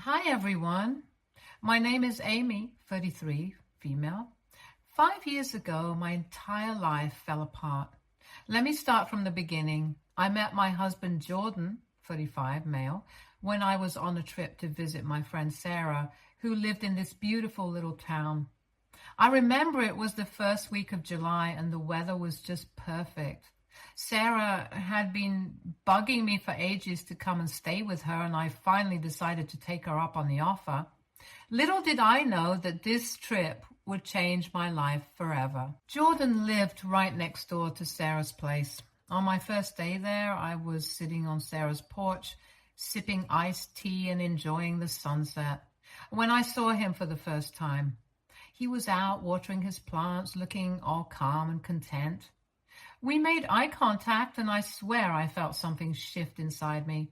Hi everyone, my name is Amy, 33, female. 5 years ago, my entire life fell apart. Let me start from the beginning. I met my husband Jordan, 35, male, when I was on a trip to visit my friend Sarah, who lived in this beautiful little town. I remember it was the first week of July and the weather was just perfect. Sarah had been bugging me for ages to come and stay with her, and I finally decided to take her up on the offer. Little did I know that this trip would change my life forever. Jordan lived right next door to Sarah's place. On my first day there, I was sitting on Sarah's porch, sipping iced tea and enjoying the sunset, when I saw him for the first time. He was out watering his plants, looking all calm and content. We made eye contact, and I swear I felt something shift inside me.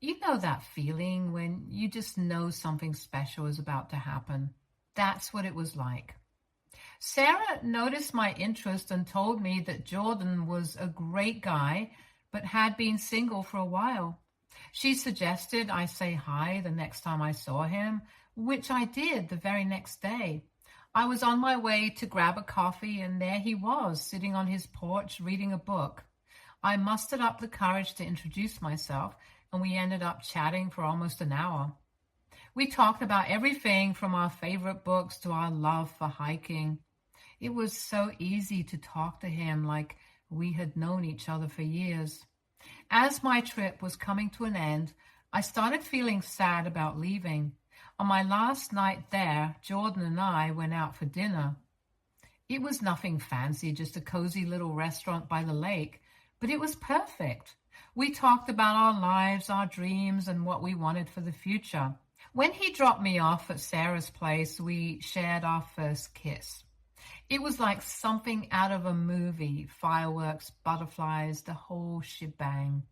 You know that feeling when you just know something special is about to happen? That's what it was like. Sarah noticed my interest and told me that Jordan was a great guy, but had been single for a while. She suggested I say hi the next time I saw him, which I did the very next day. I was on my way to grab a coffee, and there he was, sitting on his porch reading a book. I mustered up the courage to introduce myself, and we ended up chatting for almost an hour. We talked about everything from our favorite books to our love for hiking. It was so easy to talk to him like we had known each other for years. As my trip was coming to an end, I started feeling sad about leaving. On my last night there, Jordan and I went out for dinner. It was nothing fancy, just a cozy little restaurant by the lake, but it was perfect. We talked about our lives, our dreams, and what we wanted for the future. When he dropped me off at Sarah's place, we shared our first kiss. It was like something out of a movie, fireworks, butterflies, the whole shebang.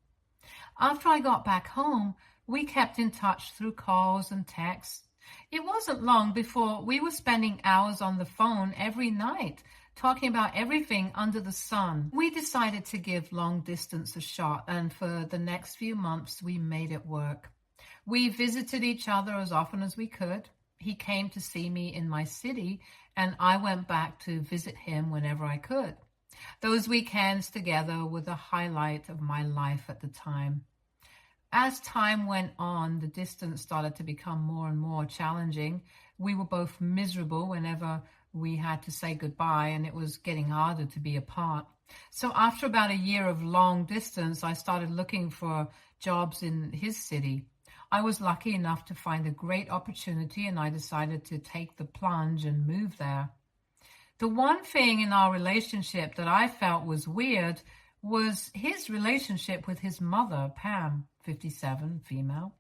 After I got back home, we kept in touch through calls and texts. It wasn't long before we were spending hours on the phone every night, talking about everything under the sun. We decided to give long distance a shot, and for the next few months, we made it work. We visited each other as often as we could. He came to see me in my city, and I went back to visit him whenever I could. Those weekends together were the highlight of my life at the time. As time went on, the distance started to become more and more challenging. We were both miserable whenever we had to say goodbye, and it was getting harder to be apart. So after about a year of long distance, I started looking for jobs in his city. I was lucky enough to find a great opportunity, and I decided to take the plunge and move there. The one thing in our relationship that I felt was weird was his relationship with his mother, Pam, 57, female.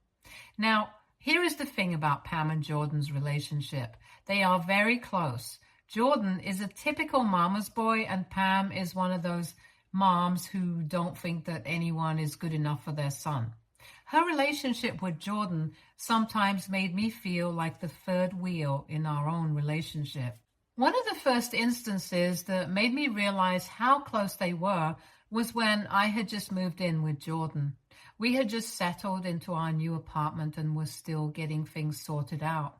Now, here is the thing about Pam and Jordan's relationship. They are very close. Jordan is a typical mama's boy, and Pam is one of those moms who don't think that anyone is good enough for their son. Her relationship with Jordan sometimes made me feel like the third wheel in our own relationship. One of the first instances that made me realize how close they were was when I had just moved in with Jordan. We had just settled into our new apartment and were still getting things sorted out.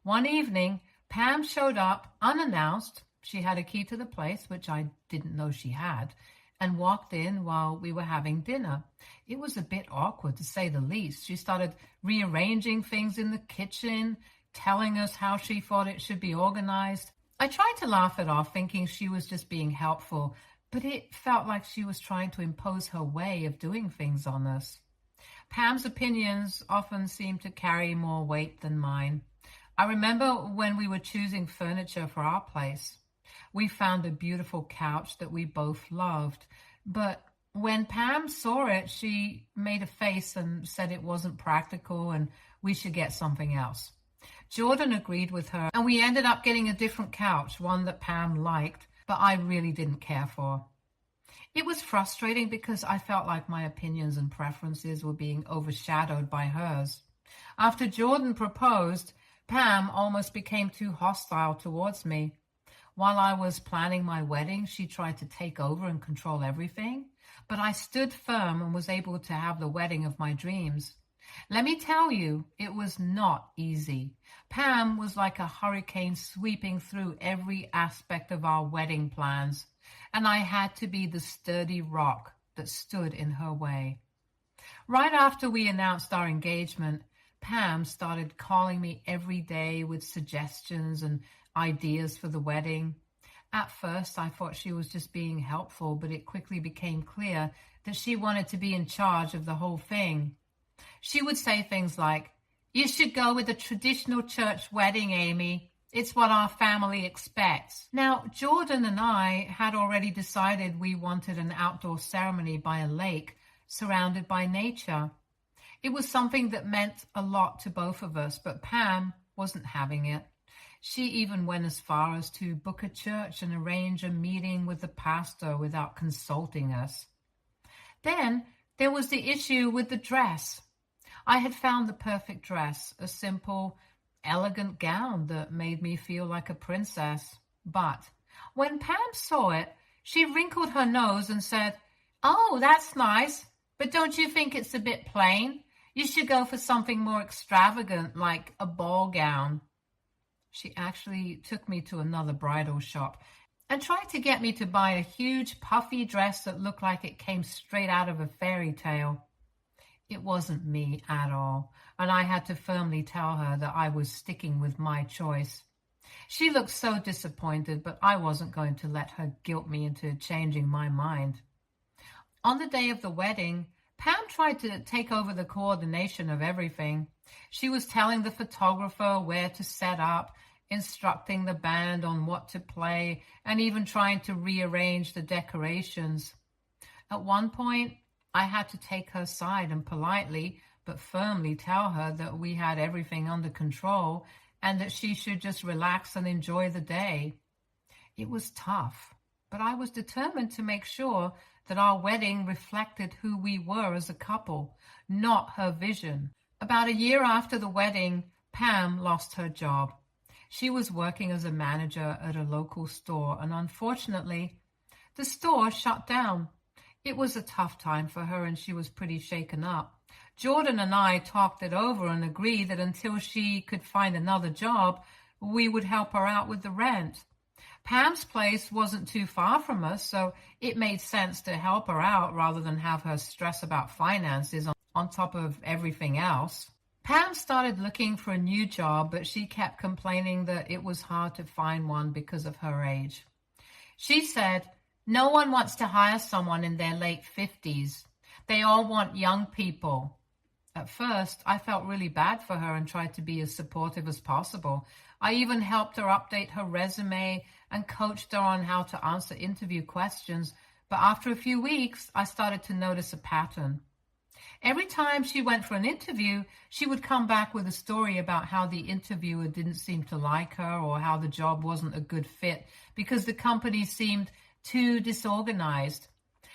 One evening, Pam showed up unannounced. She had a key to the place, which I didn't know she had, and walked in while we were having dinner. It was a bit awkward, to say the least. She started rearranging things in the kitchen, telling us how she thought it should be organized. I tried to laugh it off, thinking she was just being helpful, but it felt like she was trying to impose her way of doing things on us. Pam's opinions often seemed to carry more weight than mine. I remember when we were choosing furniture for our place. We found a beautiful couch that we both loved, but when Pam saw it, she made a face and said it wasn't practical and we should get something else. Jordan agreed with her, and we ended up getting a different couch, one that Pam liked, but I really didn't care for. It was frustrating because I felt like my opinions and preferences were being overshadowed by hers. After Jordan proposed, Pam almost became too hostile towards me. While I was planning my wedding, she tried to take over and control everything, but I stood firm and was able to have the wedding of my dreams. Let me tell you, it was not easy. Pam was like a hurricane sweeping through every aspect of our wedding plans, and I had to be the sturdy rock that stood in her way. Right after we announced our engagement, Pam started calling me every day with suggestions and ideas for the wedding. At first, I thought she was just being helpful, but it quickly became clear that she wanted to be in charge of the whole thing. She would say things like, "You should go with a traditional church wedding, Amy. It's what our family expects." Now, Jordan and I had already decided we wanted an outdoor ceremony by a lake surrounded by nature. It was something that meant a lot to both of us, but Pam wasn't having it. She even went as far as to book a church and arrange a meeting with the pastor without consulting us. Then there was the issue with the dress. I had found the perfect dress, a simple, elegant gown that made me feel like a princess. But when Pam saw it, she wrinkled her nose and said, "Oh, that's nice, but don't you think it's a bit plain? You should go for something more extravagant, like a ball gown." She actually took me to another bridal shop and tried to get me to buy a huge puffy dress that looked like it came straight out of a fairy tale. It wasn't me at all, and I had to firmly tell her that I was sticking with my choice. She looked so disappointed, but I wasn't going to let her guilt me into changing my mind. On the day of the wedding, Pam tried to take over the coordination of everything. She was telling the photographer where to set up, instructing the band on what to play, and even trying to rearrange the decorations. At one point, I had to take her side and politely but firmly tell her that we had everything under control and that she should just relax and enjoy the day. It was tough, but I was determined to make sure that our wedding reflected who we were as a couple, not her vision. About a year after the wedding, Pam lost her job. She was working as a manager at a local store, and unfortunately, the store shut down. It was a tough time for her, and she was pretty shaken up. Jordan and I talked it over and agreed that until she could find another job, we would help her out with the rent. Pam's place wasn't too far from us, so it made sense to help her out rather than have her stress about finances on top of everything else. Pam started looking for a new job, but she kept complaining that it was hard to find one because of her age. She said, "No one wants to hire someone in their late 50s. They all want young people." At first, I felt really bad for her and tried to be as supportive as possible. I even helped her update her resume and coached her on how to answer interview questions. But after a few weeks, I started to notice a pattern. Every time she went for an interview, she would come back with a story about how the interviewer didn't seem to like her or how the job wasn't a good fit because the company seemed too disorganized.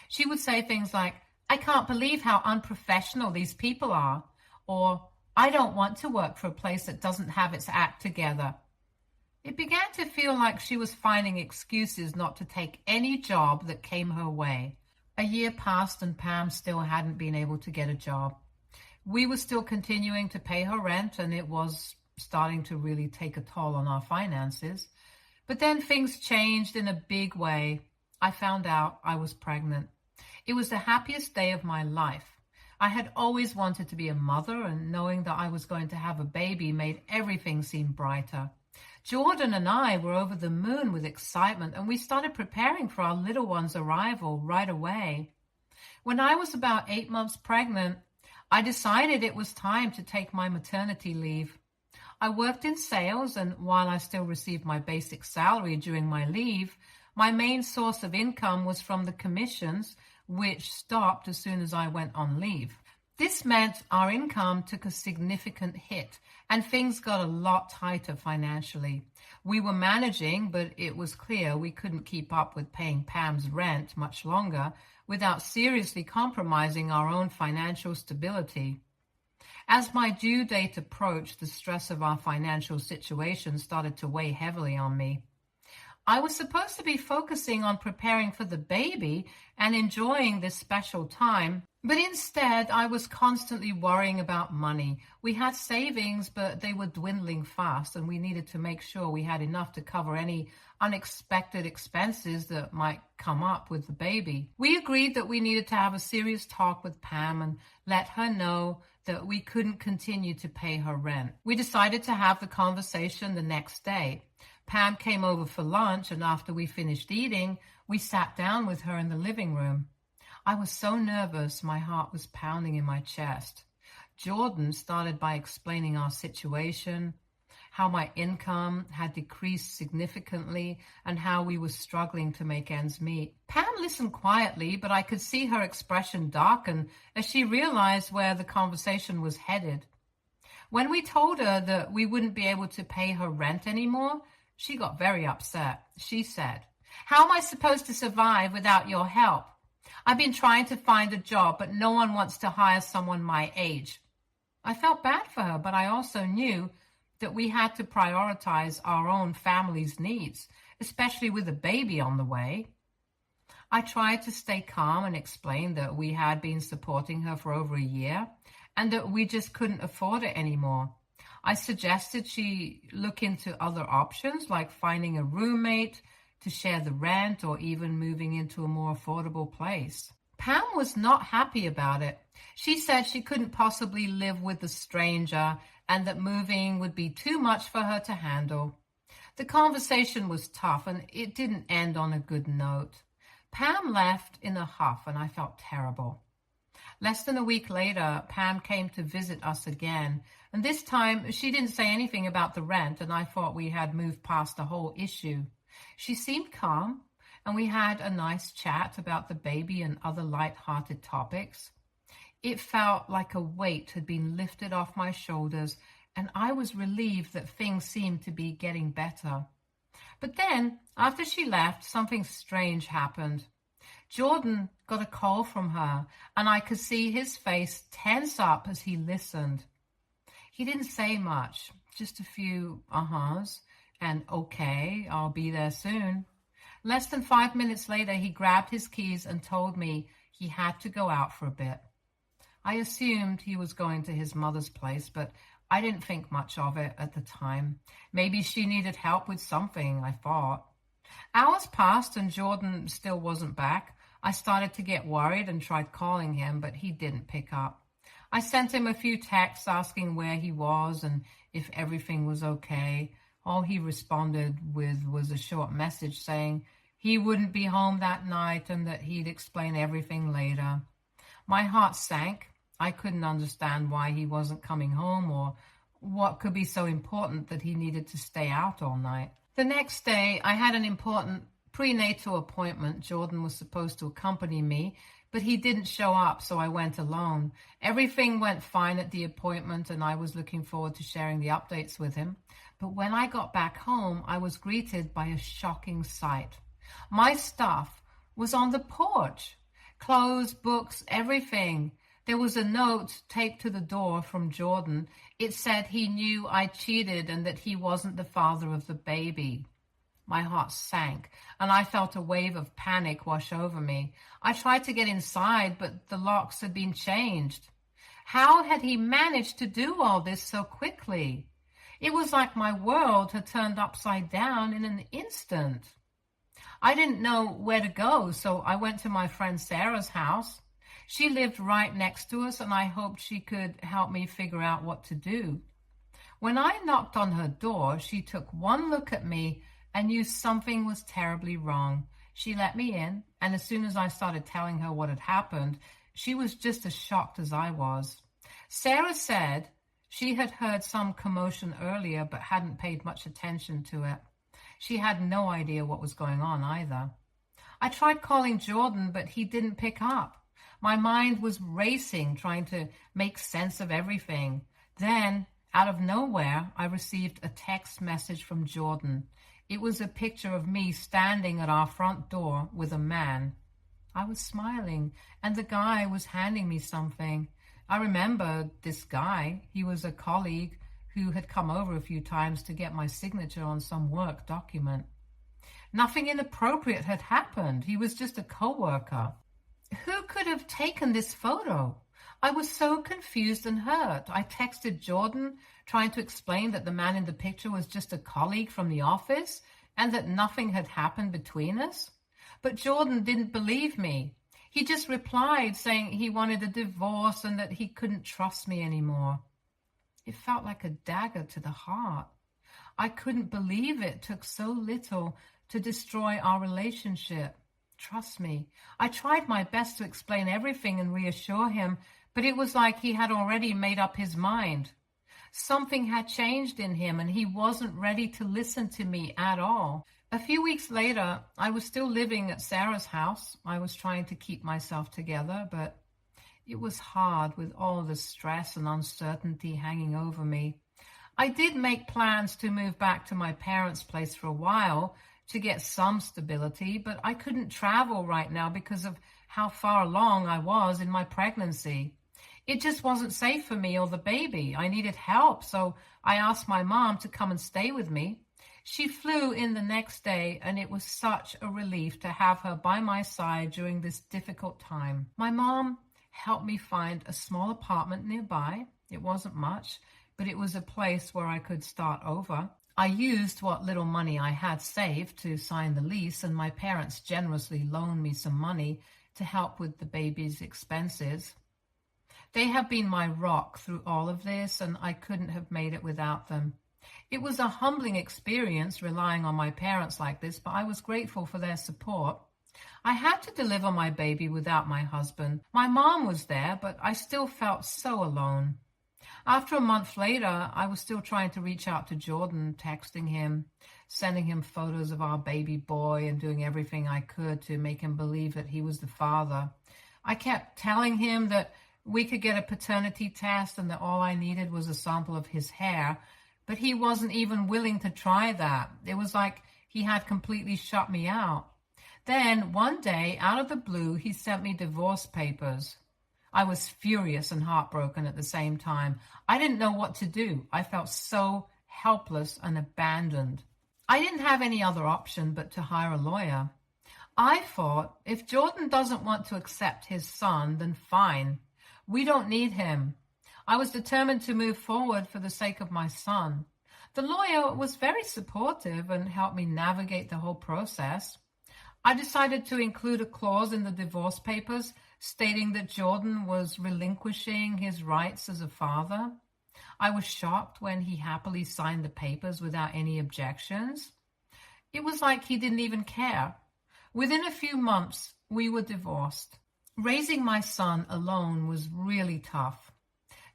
She would say things like, "I can't believe how unprofessional these people are," or "I don't want to work for a place that doesn't have its act together." It began to feel like she was finding excuses not to take any job that came her way. A year passed and Pam still hadn't been able to get a job. We were still continuing to pay her rent, and it was starting to really take a toll on our finances. But then things changed in a big way. I found out I was pregnant. It was the happiest day of my life. I had always wanted to be a mother, and knowing that I was going to have a baby made everything seem brighter. Jordan and I were over the moon with excitement, and we started preparing for our little one's arrival right away. When I was about 8 months pregnant, I decided it was time to take my maternity leave. I worked in sales, and while I still received my basic salary during my leave, my main source of income was from the commissions, which stopped as soon as I went on leave. This meant our income took a significant hit, and things got a lot tighter financially. We were managing, but it was clear we couldn't keep up with paying Pam's rent much longer without seriously compromising our own financial stability. As my due date approached, the stress of our financial situation started to weigh heavily on me. I was supposed to be focusing on preparing for the baby and enjoying this special time, But instead, I was constantly worrying about money. We had savings, but they were dwindling fast, and we needed to make sure we had enough to cover any unexpected expenses that might come up with the baby. We agreed that we needed to have a serious talk with Pam and let her know that we couldn't continue to pay her rent. We decided to have the conversation the next day. Pam came over for lunch, and after we finished eating, we sat down with her in the living room. I was so nervous, my heart was pounding in my chest. Jordan started by explaining our situation, how my income had decreased significantly, and how we were struggling to make ends meet. Pam listened quietly, but I could see her expression darken as she realized where the conversation was headed. When we told her that we wouldn't be able to pay her rent anymore, she got very upset. She said, "How am I supposed to survive without your help? I've been trying to find a job, but no one wants to hire someone my age." I felt bad for her, but I also knew that we had to prioritize our own family's needs, especially with a baby on the way. I tried to stay calm and explain that we had been supporting her for over a year and that we just couldn't afford it anymore. I suggested she look into other options like finding a roommate to share the rent or even moving into a more affordable place. Pam was not happy about it. She said she couldn't possibly live with a stranger and that moving would be too much for her to handle. The conversation was tough and it didn't end on a good note. Pam left in a huff and I felt terrible. Less than a week later, Pam came to visit us again, and this time she didn't say anything about the rent, and I thought we had moved past the whole issue. She seemed calm, and we had a nice chat about the baby and other light-hearted topics. It felt like a weight had been lifted off my shoulders, and I was relieved that things seemed to be getting better. But then, after she left, something strange happened. Jordan got a call from her, and I could see his face tense up as he listened. He didn't say much, just a few uh-huhs, and "okay, I'll be there soon." Less than 5 minutes later, he grabbed his keys and told me he had to go out for a bit. I assumed he was going to his mother's place, but I didn't think much of it at the time. Maybe she needed help with something, I thought. Hours passed and Jordan still wasn't back. I started to get worried and tried calling him, but he didn't pick up. I sent him a few texts asking where he was and if everything was okay. All he responded with was a short message saying he wouldn't be home that night and that he'd explain everything later. My heart sank. I couldn't understand why he wasn't coming home or what could be so important that he needed to stay out all night. The next day, I had an important prenatal appointment. Jordan was supposed to accompany me, but he didn't show up, so I went alone. Everything went fine at the appointment, and I was looking forward to sharing the updates with him. But when I got back home, I was greeted by a shocking sight. My stuff was on the porch. Clothes, books, everything. There was a note taped to the door from Jordan. It said he knew I cheated and that he wasn't the father of the baby. My heart sank, and I felt a wave of panic wash over me. I tried to get inside, but the locks had been changed. How had he managed to do all this so quickly? It was like my world had turned upside down in an instant. I didn't know where to go, so I went to my friend Sarah's house. She lived right next to us, and I hoped she could help me figure out what to do. When I knocked on her door, she took one look at me and knew something was terribly wrong. She let me in, and as soon as I started telling her what had happened, she was just as shocked as I was. Sarah said she had heard some commotion earlier but hadn't paid much attention to it. She had no idea what was going on either. I tried calling Jordan, but he didn't pick up. My mind was racing, trying to make sense of everything. Then, out of nowhere, I received a text message from Jordan. It was a picture of me standing at our front door with a man. I was smiling, and the guy was handing me something. I remembered this guy. He was a colleague who had come over a few times to get my signature on some work document. Nothing inappropriate had happened. He was just a coworker. Who could have taken this photo? I was so confused and hurt. I texted Jordan, trying to explain that the man in the picture was just a colleague from the office and that nothing had happened between us. But Jordan didn't believe me. He just replied saying he wanted a divorce and that he couldn't trust me anymore. It felt like a dagger to the heart. I couldn't believe it took so little to destroy our relationship. Trust me, I tried my best to explain everything and reassure him, but it was like he had already made up his mind. Something had changed in him and he wasn't ready to listen to me at all. A few weeks later, I was still living at Sarah's house. I was trying to keep myself together, but it was hard with all the stress and uncertainty hanging over me. I did make plans to move back to my parents' place for a while to get some stability, but I couldn't travel right now because of how far along I was in my pregnancy. It just wasn't safe for me or the baby. I needed help, so I asked my mom to come and stay with me. She flew in the next day, and it was such a relief to have her by my side during this difficult time. My mom helped me find a small apartment nearby. It wasn't much, but it was a place where I could start over. I used what little money I had saved to sign the lease, and my parents generously loaned me some money to help with the baby's expenses. They have been my rock through all of this, and I couldn't have made it without them. It was a humbling experience relying on my parents like this, but I was grateful for their support. I had to deliver my baby without my husband. My mom was there, but I still felt so alone. After a month later, I was still trying to reach out to Jordan, texting him, sending him photos of our baby boy, and doing everything I could to make him believe that he was the father. I kept telling him that we could get a paternity test and that all I needed was a sample of his hair, but he wasn't even willing to try that. It was like he had completely shut me out. Then one day, out of the blue, he sent me divorce papers. I was furious and heartbroken at the same time. I didn't know what to do. I felt so helpless and abandoned. I didn't have any other option but to hire a lawyer. I thought, if Jordan doesn't want to accept his son, then fine. We don't need him. I was determined to move forward for the sake of my son. The lawyer was very supportive and helped me navigate the whole process. I decided to include a clause in the divorce papers stating that Jordan was relinquishing his rights as a father. I was shocked when he happily signed the papers without any objections. It was like he didn't even care. Within a few months, we were divorced. Raising my son alone was really tough.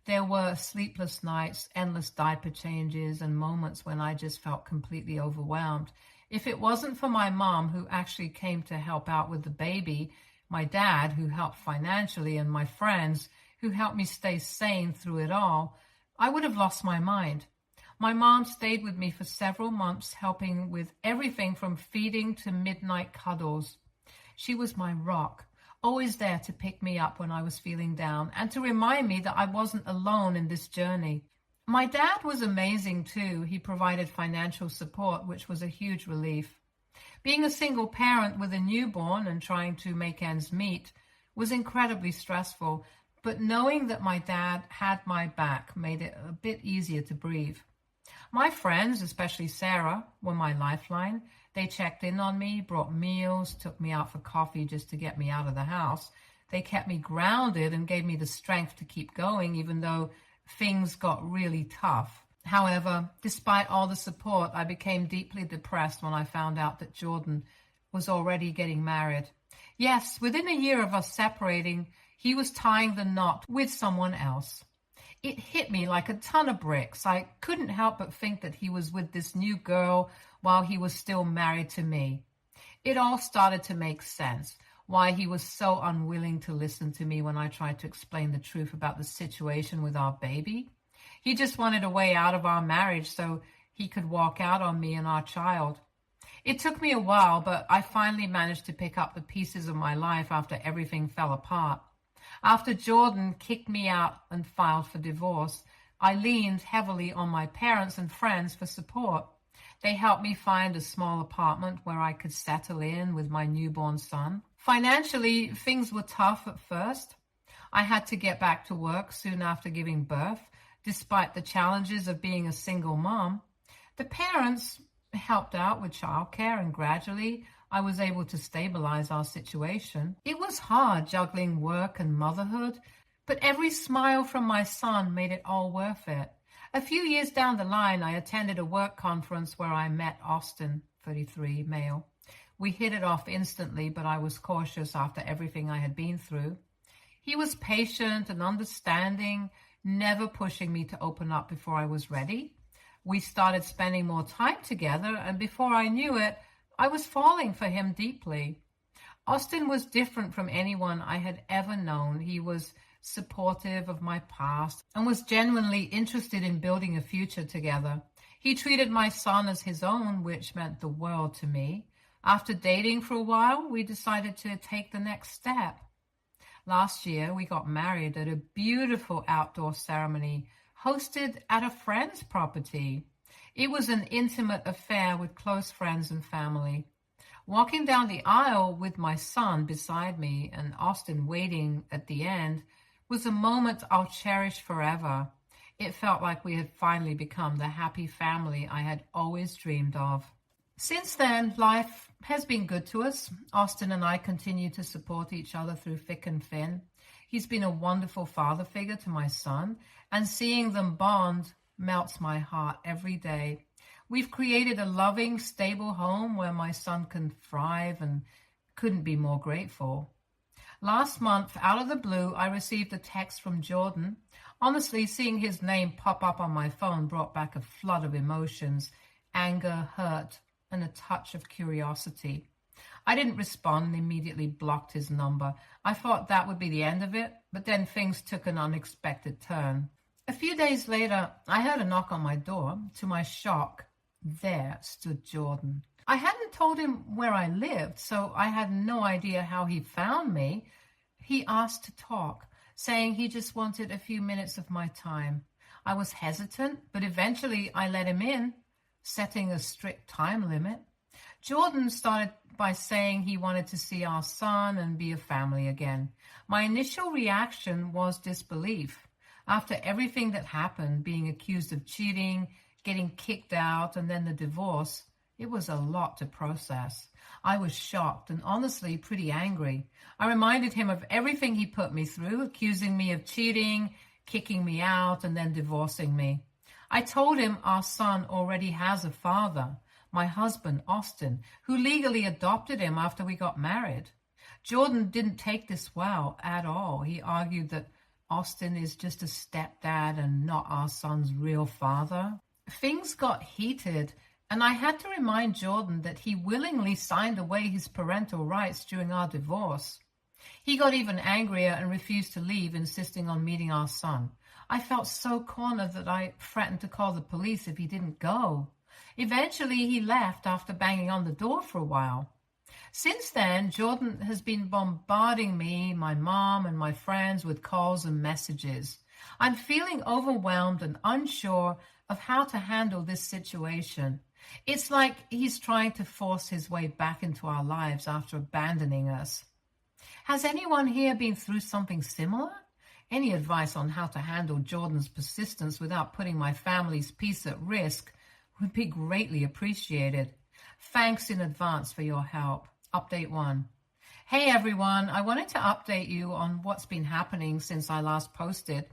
There were sleepless nights, endless diaper changes, and moments when I just felt completely overwhelmed. If it wasn't for my mom, who actually came to help out with the baby, my dad, who helped financially, and my friends, who helped me stay sane through it all, I would have lost my mind. My mom stayed with me for several months, helping with everything from feeding to midnight cuddles. She was my rock, always there to pick me up when I was feeling down and to remind me that I wasn't alone in this journey. My dad was amazing too. He provided financial support, which was a huge relief. Being a single parent with a newborn and trying to make ends meet was incredibly stressful, but knowing that my dad had my back made it a bit easier to breathe. My friends, especially Sarah, were my lifeline. They checked in on me, brought meals, took me out for coffee just to get me out of the house. They kept me grounded and gave me the strength to keep going, even though things got really tough. However, despite all the support, I became deeply depressed when I found out that Jordan was already getting married. Yes, within a year of us separating, he was tying the knot with someone else. It hit me like a ton of bricks. I couldn't help but think that he was with this new girl while he was still married to me. It all started to make sense, why he was so unwilling to listen to me when I tried to explain the truth about the situation with our baby. He just wanted a way out of our marriage so he could walk out on me and our child. It took me a while, but I finally managed to pick up the pieces of my life after everything fell apart. After Jordan kicked me out and filed for divorce, I leaned heavily on my parents and friends for support. They helped me find a small apartment where I could settle in with my newborn son. Financially, things were tough at first. I had to get back to work soon after giving birth, despite the challenges of being a single mom. The parents helped out with childcare, and gradually I was able to stabilize our situation. It was hard juggling work and motherhood, but every smile from my son made it all worth it. A few years down the line, I attended a work conference where I met Austin, 33, male. We hit it off instantly, but I was cautious after everything I had been through. He was patient and understanding, never pushing me to open up before I was ready. We started spending more time together, and before I knew it, I was falling for him deeply. Austin was different from anyone I had ever known. He was supportive of my past and was genuinely interested in building a future together. He treated my son as his own, which meant the world to me. After dating for a while, we decided to take the next step. Last year, we got married at a beautiful outdoor ceremony hosted at a friend's property. It was an intimate affair with close friends and family. Walking down the aisle with my son beside me and Austin waiting at the end was a moment I'll cherish forever. It felt like we had finally become the happy family I had always dreamed of. Since then, life has been good to us. Austin and I continue to support each other through thick and thin. He's been a wonderful father figure to my son, and seeing them bond melts my heart every day. We've created a loving, stable home where my son can thrive, and couldn't be more grateful. Last month, out of the blue, I received a text from Jordan. Honestly, seeing his name pop up on my phone brought back a flood of emotions, anger, hurt, and a touch of curiosity. I didn't respond and immediately blocked his number. I thought that would be the end of it, but then things took an unexpected turn. A few days later, I heard a knock on my door. To my shock, there stood Jordan. I hadn't told him where I lived, so I had no idea how he found me. He asked to talk, saying he just wanted a few minutes of my time. I was hesitant, but eventually I let him in, setting a strict time limit. Jordan started by saying he wanted to see our son and be a family again. My initial reaction was disbelief. After everything that happened, being accused of cheating, getting kicked out, and then the divorce, it was a lot to process. I was shocked and honestly pretty angry. I reminded him of everything he put me through, accusing me of cheating, kicking me out, and then divorcing me. I told him our son already has a father, my husband, Austin, who legally adopted him after we got married. Jordan didn't take this well at all. He argued that Austin is just a stepdad and not our son's real father. Things got heated, and I had to remind Jordan that he willingly signed away his parental rights during our divorce. He got even angrier and refused to leave, insisting on meeting our son. I felt so cornered that I threatened to call the police if he didn't go. Eventually, he left after banging on the door for a while. Since then, Jordan has been bombarding me, my mom, and my friends with calls and messages. I'm feeling overwhelmed and unsure of how to handle this situation. It's like he's trying to force his way back into our lives after abandoning us. Has anyone here been through something similar? Any advice on how to handle Jordan's persistence without putting my family's peace at risk would be greatly appreciated. Thanks in advance for your help. Update 1. Hey everyone, I wanted to update you on what's been happening since I last posted.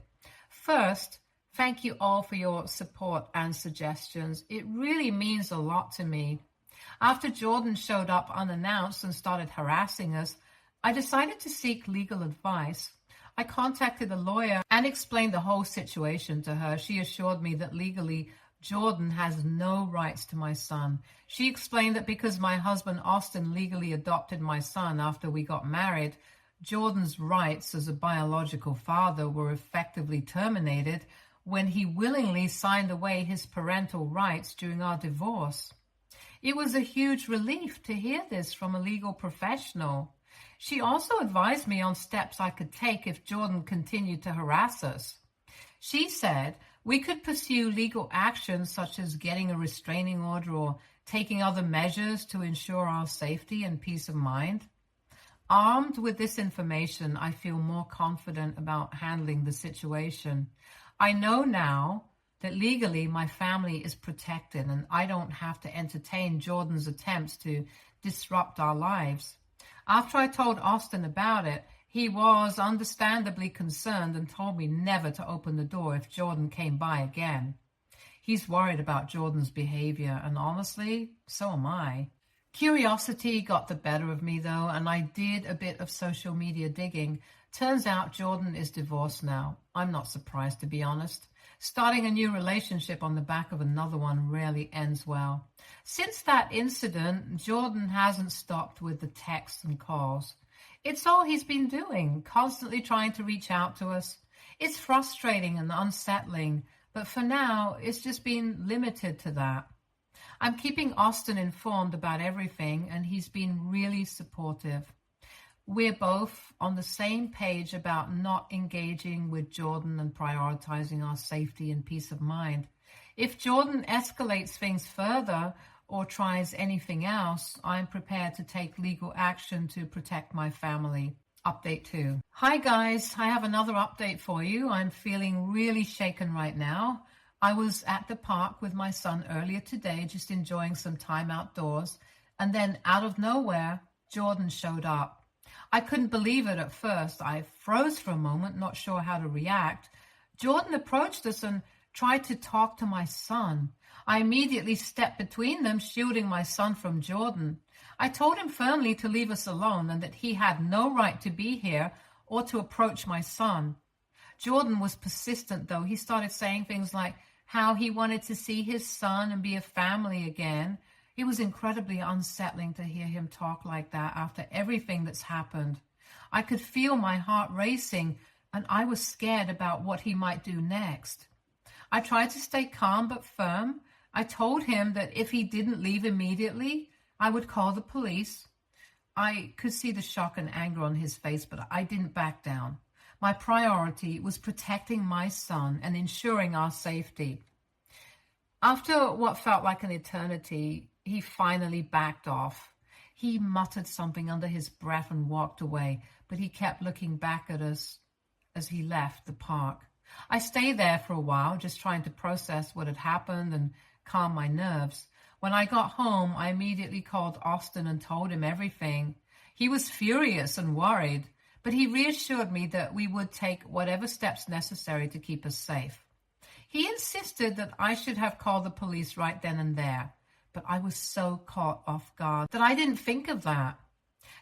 First, thank you all for your support and suggestions. It really means a lot to me. After Jordan showed up unannounced and started harassing us, I decided to seek legal advice. I contacted a lawyer and explained the whole situation to her. She assured me that legally, Jordan has no rights to my son. She explained that because my husband Austin legally adopted my son after we got married, Jordan's rights as a biological father were effectively terminated when he willingly signed away his parental rights during our divorce. It was a huge relief to hear this from a legal professional. She also advised me on steps I could take if Jordan continued to harass us. She said we could pursue legal actions such as getting a restraining order or taking other measures to ensure our safety and peace of mind. Armed with this information, I feel more confident about handling the situation. I know now that legally my family is protected and I don't have to entertain Jordan's attempts to disrupt our lives. After I told Austin about it, he was understandably concerned and told me never to open the door if Jordan came by again. He's worried about Jordan's behavior, and honestly, so am I. Curiosity got the better of me, though, and I did a bit of social media digging. Turns out Jordan is divorced now. I'm not surprised, to be honest. Starting a new relationship on the back of another one rarely ends well. Since that incident, Jordan hasn't stopped with the texts and calls. It's all he's been doing, constantly trying to reach out to us. It's frustrating and unsettling, but for now, it's just been limited to that. I'm keeping Austin informed about everything, and he's been really supportive. We're both on the same page about not engaging with Jordan and prioritizing our safety and peace of mind. If Jordan escalates things further or tries anything else, I'm prepared to take legal action to protect my family. Update 2. Hi guys, I have another update for you. I'm feeling really shaken right now. I was at the park with my son earlier today, just enjoying some time outdoors, and then out of nowhere, Jordan showed up. I couldn't believe it at first. I froze for a moment, not sure how to react. Jordan approached us and tried to talk to my son. I immediately stepped between them, shielding my son from Jordan. I told him firmly to leave us alone and that he had no right to be here or to approach my son. Jordan was persistent, though. He started saying things like how he wanted to see his son and be a family again. It was incredibly unsettling to hear him talk like that after everything that's happened. I could feel my heart racing, and I was scared about what he might do next. I tried to stay calm but firm. I told him that if he didn't leave immediately, I would call the police. I could see the shock and anger on his face, but I didn't back down. My priority was protecting my son and ensuring our safety. After what felt like an eternity, he finally backed off. He muttered something under his breath and walked away, but he kept looking back at us as he left the park. I stayed there for a while, just trying to process what had happened and calm my nerves. When I got home, I immediately called Austin and told him everything. He was furious and worried, but he reassured me that we would take whatever steps necessary to keep us safe. He insisted that I should have called the police right then and there, but I was so caught off guard that I didn't think of that.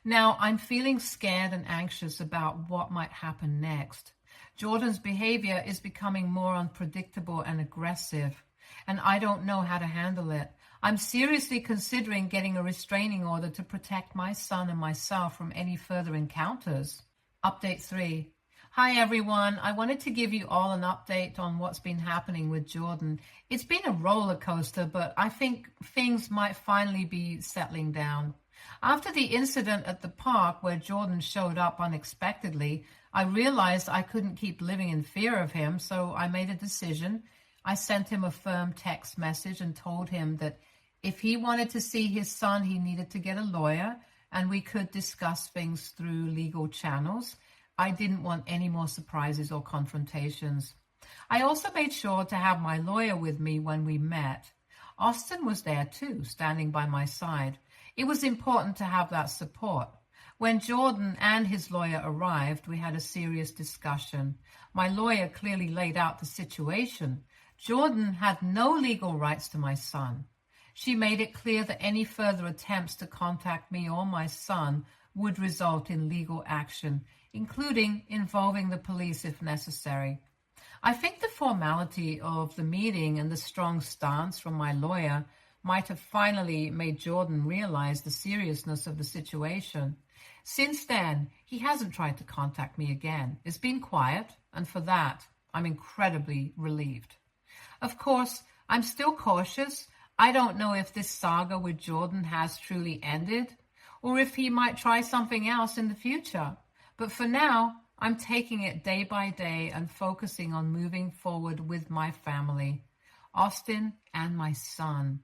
Now I'm feeling scared and anxious about what might happen next. Jordan's behavior is becoming more unpredictable and aggressive, and I don't know how to handle it. I'm seriously considering getting a restraining order to protect my son and myself from any further encounters. Update 3. Hi everyone, I wanted to give you all an update on what's been happening with Jordan. It's been a roller coaster, but I think things might finally be settling down. After the incident at the park where Jordan showed up unexpectedly, I realized I couldn't keep living in fear of him, so I made a decision. I sent him a firm text message and told him that if he wanted to see his son, he needed to get a lawyer, and we could discuss things through legal channels. I didn't want any more surprises or confrontations. I also made sure to have my lawyer with me when we met. Austin was there too, standing by my side. It was important to have that support. When Jordan and his lawyer arrived, we had a serious discussion. My lawyer clearly laid out the situation. Jordan had no legal rights to my son. She made it clear that any further attempts to contact me or my son would result in legal action, including involving the police if necessary. I think the formality of the meeting and the strong stance from my lawyer might have finally made Jordan realize the seriousness of the situation. Since then, he hasn't tried to contact me again. It's been quiet, and for that, I'm incredibly relieved. Of course, I'm still cautious. I don't know if this saga with Jordan has truly ended, or if he might try something else in the future. But for now, I'm taking it day by day and focusing on moving forward with my family, Austin and my son.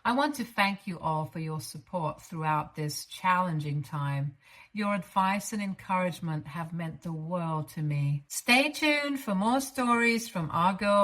I want to thank you all for your support throughout this challenging time. Your advice and encouragement have meant the world to me. Stay tuned for more stories from our girl